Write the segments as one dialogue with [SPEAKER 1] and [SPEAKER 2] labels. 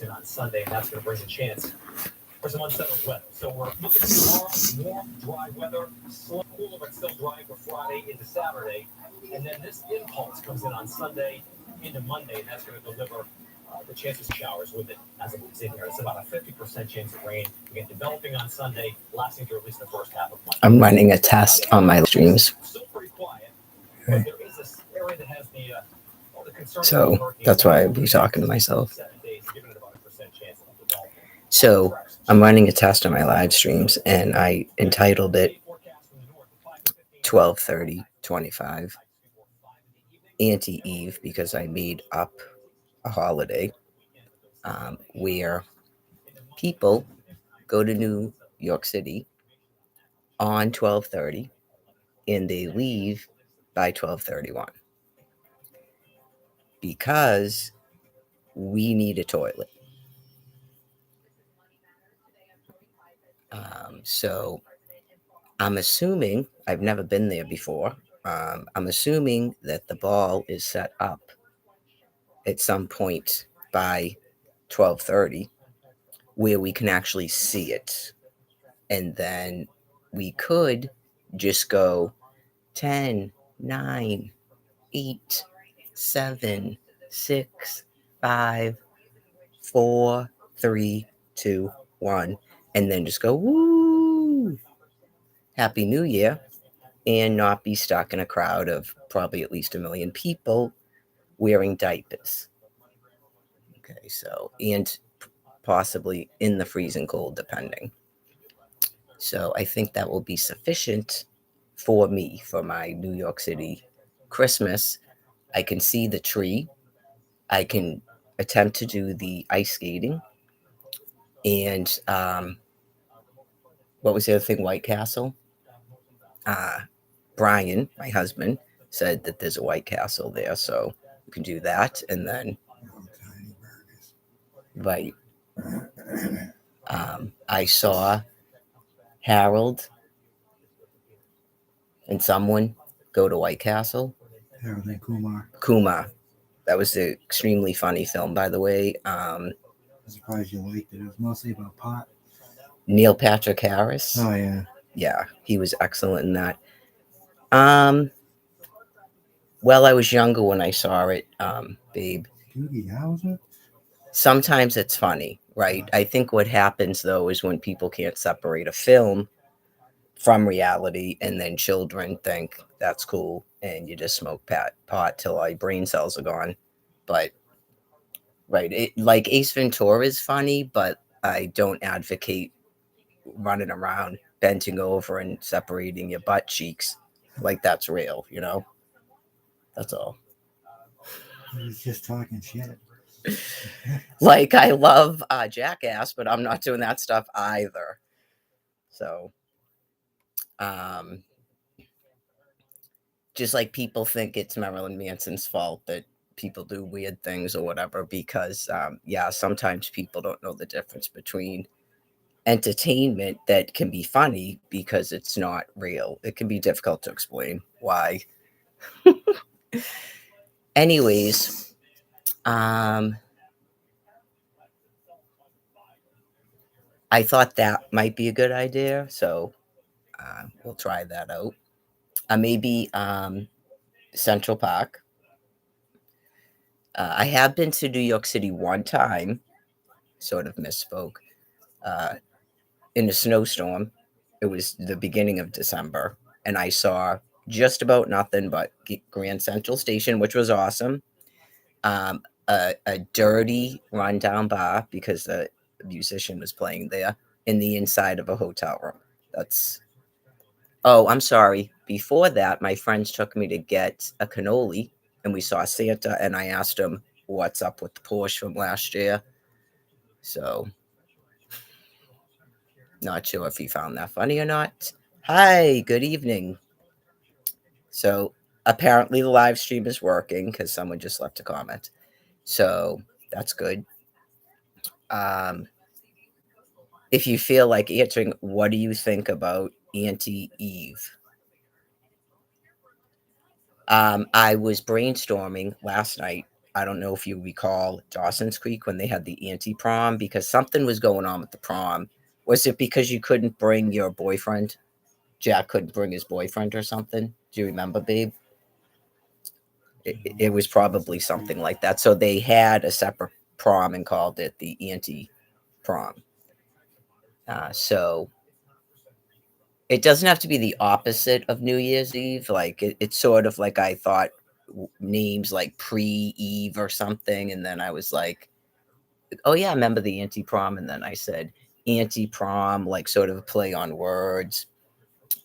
[SPEAKER 1] on Sunday, and that's going to bring a chance for some unsettled weather. So we're looking at tomorrow, warm, dry weather, slow, cooler, but still dry for Friday into Saturday. And then this impulse comes in on Sunday into Monday, and that's going to deliver the chances of showers with it as it moves in here. It's about a 50% chance of rain. Again, developing on Sunday, lasting through at least the first half of Monday.
[SPEAKER 2] I'm running a test on my streams.
[SPEAKER 1] Still pretty quiet, but there is this area that has the
[SPEAKER 2] So that's why I'll be talking to myself. So I'm running a test on my live streams, and I entitled it 12/30/25 Anti Eve because I made up a holiday where people go to New York City on 12/30 and they leave by 12/31 because we need a toilet. So I'm assuming, I've never been there before. I'm assuming that the ball is set up at some point by 12:30 where we can actually see it. And then we could just go 10, 9, 8, 7, 6, 5, 4, 3, 2, 1, and then just go, woo, Happy New Year, and not be stuck in a crowd of probably at least 1 million people wearing diapers. Okay, so, and possibly in the freezing cold, depending. So I think that will be sufficient for me for my New York City Christmas. I can see the tree. I can attempt to do the ice skating. And what was the other thing? White Castle. Brian, my husband, said that there's a White Castle there, so we can do that. And then, right. I saw Harold and someone go to White Castle.
[SPEAKER 3] Harold and Kumar.
[SPEAKER 2] Kumar. That was an extremely funny film, by the way.
[SPEAKER 3] I'm surprised you liked it. It was mostly about pot.
[SPEAKER 2] Neil Patrick Harris.
[SPEAKER 3] Oh, yeah.
[SPEAKER 2] Yeah, he was excellent in that. Well, I was younger when I saw it, babe.
[SPEAKER 3] Dude, how was it?
[SPEAKER 2] Sometimes it's funny, right? I think what happens, though, is when people can't separate a film from reality, and then children think that's cool, and you just smoke pot till our brain cells are gone. But, right, like Ace Ventura is funny, but I don't advocate running around, bending over, and separating your butt cheeks like that's real, you know? That's all.
[SPEAKER 3] He was just talking shit.
[SPEAKER 2] Like, I love Jackass, but I'm not doing that stuff either. So, just like people think it's Marilyn Manson's fault that people do weird things or whatever, because, yeah, sometimes people don't know the difference between entertainment that can be funny because it's not real. It can be difficult to explain why. Anyways, I thought that might be a good idea, so we'll try that out. Maybe Central Park. I have been to New York City one time, sort of misspoke, in a snowstorm. It was the beginning of December, and I saw just about nothing but Grand Central Station, which was awesome. A dirty rundown bar because the musician was playing there in the inside of a hotel room. Oh, I'm sorry. Before that, my friends took me to get a cannoli, and we saw Santa, and I asked him what's up with the Porsche from last year. So, not sure if he found that funny or not. Hi, good evening. So, apparently the live stream is working because someone just left a comment. So, that's good. If you feel like answering, what do you think about Auntie Eve? I was brainstorming last night I don't know if you recall Dawson's Creek when they had the anti-prom, because something was going on with the prom. Was it because you couldn't bring your boyfriend? Jack couldn't bring his boyfriend or something? Do you remember, babe? It was probably something like that. So they had a separate prom and called it the anti-prom. So it doesn't have to be the opposite of New Year's Eve. Like it's sort of like I thought names like pre-Eve or something, and then I was like, oh yeah, I remember the anti-prom, and then I said anti-prom, like sort of a play on words.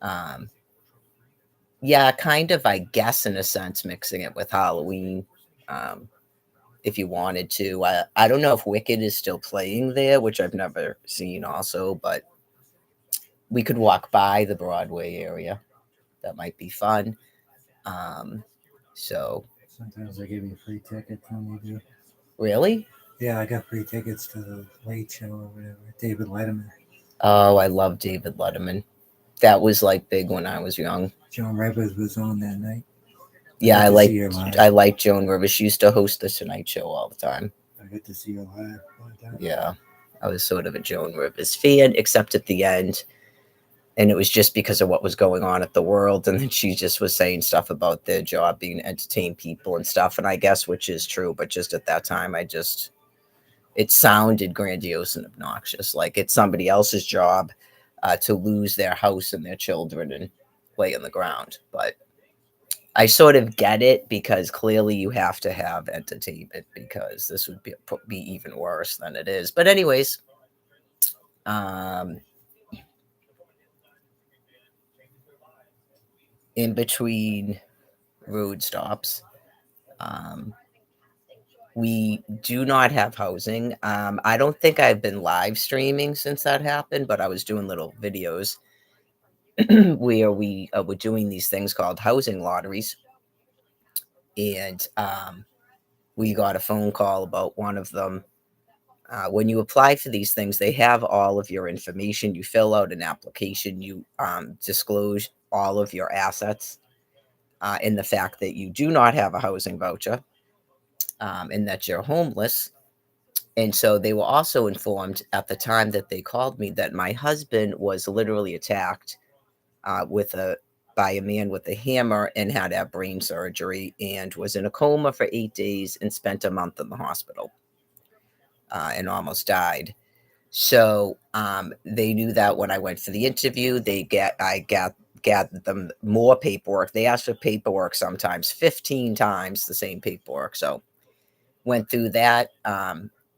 [SPEAKER 2] Um, yeah, kind of, I guess, in a sense, mixing it with Halloween. Um, if you wanted to, I don't know if Wicked is still playing there, which I've never seen, also, but we could walk by the Broadway area. That might be fun. So
[SPEAKER 3] Sometimes they give you free tickets when you do.
[SPEAKER 2] really,
[SPEAKER 3] Yeah, I got free tickets to the Late Show or whatever. David Letterman.
[SPEAKER 2] oh, I love David Letterman. That was like big when I was young.
[SPEAKER 3] Joan Rivers was on that night.
[SPEAKER 2] Yeah,
[SPEAKER 3] got to see her live.
[SPEAKER 2] I like Joan Rivers. She used to host the Tonight Show all the time.
[SPEAKER 3] I got to see her live one time.
[SPEAKER 2] Yeah, I was sort of a Joan Rivers fan, except at the end, and it was just because of what was going on at the world, and then she just was saying stuff about their job being to entertain people and stuff, and I guess which is true, but just at that time, it sounded grandiose and obnoxious, like it's somebody else's job to lose their house and their children and lay on the ground, but I sort of get it because clearly you have to have entertainment because this would be even worse than it is. But anyways, in between road stops, we do not have housing. I don't think I've been live streaming since that happened, but I was doing little videos where we were doing these things called housing lotteries. And we got a phone call about one of them. When you apply for these things, they have all of your information. You fill out an application, you disclose all of your assets, and the fact that you do not have a housing voucher, and that you're homeless. And so they were also informed at the time that they called me that my husband was literally attacked by a man with a hammer and had to have brain surgery and was in a coma for 8 days and spent a month in the hospital and almost died. So they knew that when I went for the interview, I gathered them more paperwork. They asked for paperwork sometimes 15 times the same paperwork. So went through that,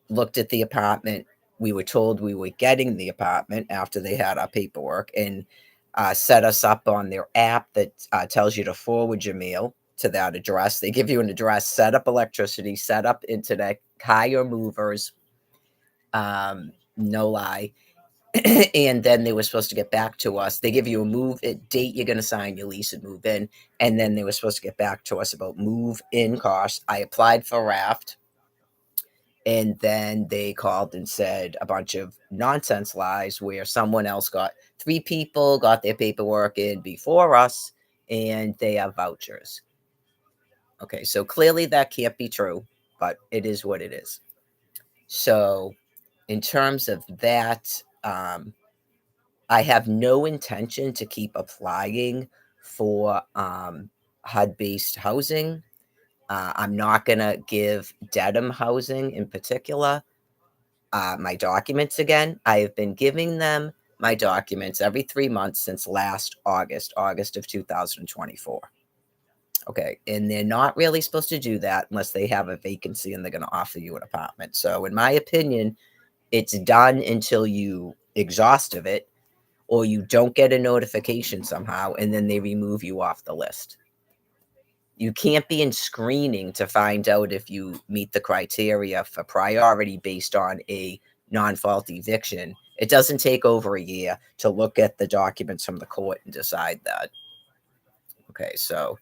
[SPEAKER 2] looked at the apartment. We were told we were getting the apartment after they had our paperwork and set us up on their app that tells you to forward your mail to that address. They give you an address, set up electricity, set up internet, hire movers. No lie. And then they were supposed to get back to us. They give you a date you're going to sign your lease and move in. And then they were supposed to get back to us about move in costs. I applied for Raft. And then they called and said a bunch of nonsense lies where someone else three people got their paperwork in before us and they have vouchers. Okay, so clearly that can't be true, but it is what it is. So in terms of that, I have no intention to keep applying for HUD-based housing. I'm not going to give Dedham Housing in particular my documents again. I have been giving them my documents every 3 months since last August of 2024. Okay, and they're not really supposed to do that unless they have a vacancy and they're going to offer you an apartment. So in my opinion, it's done until you exhaust of it or you don't get a notification somehow and then they remove you off the list. You can't be in screening to find out if you meet the criteria for priority based on a non-fault eviction. It doesn't take over a year to look at the documents from the court and decide that. Okay, so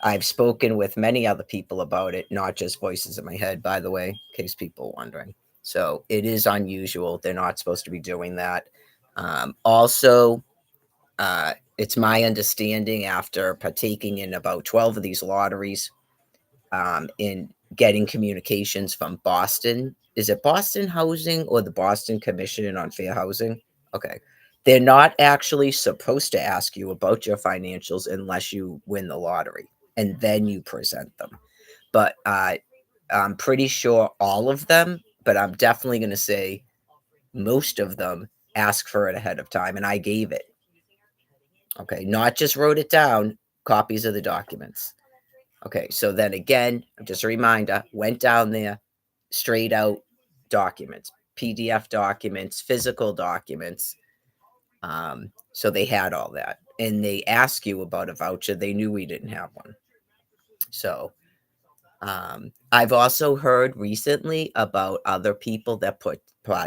[SPEAKER 2] I've spoken with many other people about it, not just voices in my head, by the way, in case people are wondering. So it is unusual. They're not supposed to be doing that. Also, it's my understanding after partaking in about 12 of these lotteries, in getting communications from Boston. Is it Boston Housing or the Boston Commission on Fair Housing? Okay. They're not actually supposed to ask you about your financials unless you win the lottery, and then you present them. But I'm pretty sure all of them, but I'm definitely going to say most of them ask for it ahead of time, and I gave it. Okay, not just wrote it down, copies of the documents. Okay, so then again, just a reminder, went down there, straight out documents, PDF documents, physical documents. So they had all that. And they ask you about a voucher. They knew we didn't have one. So I've also heard recently about other people that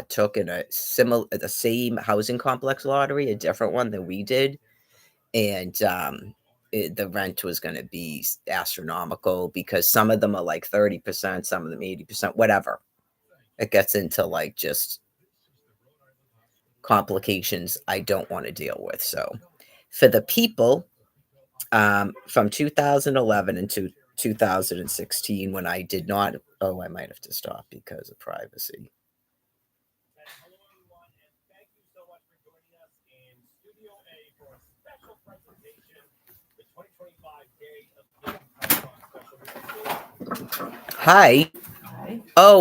[SPEAKER 2] took in the same housing complex lottery, a different one than we did. And the rent was going to be astronomical because some of them are like 30%, some of them 80%, whatever. It gets into like just complications I don't want to deal with. So for the people from 2011 into 2016, when I did not, I might have to stop because of privacy. Hi. Oh.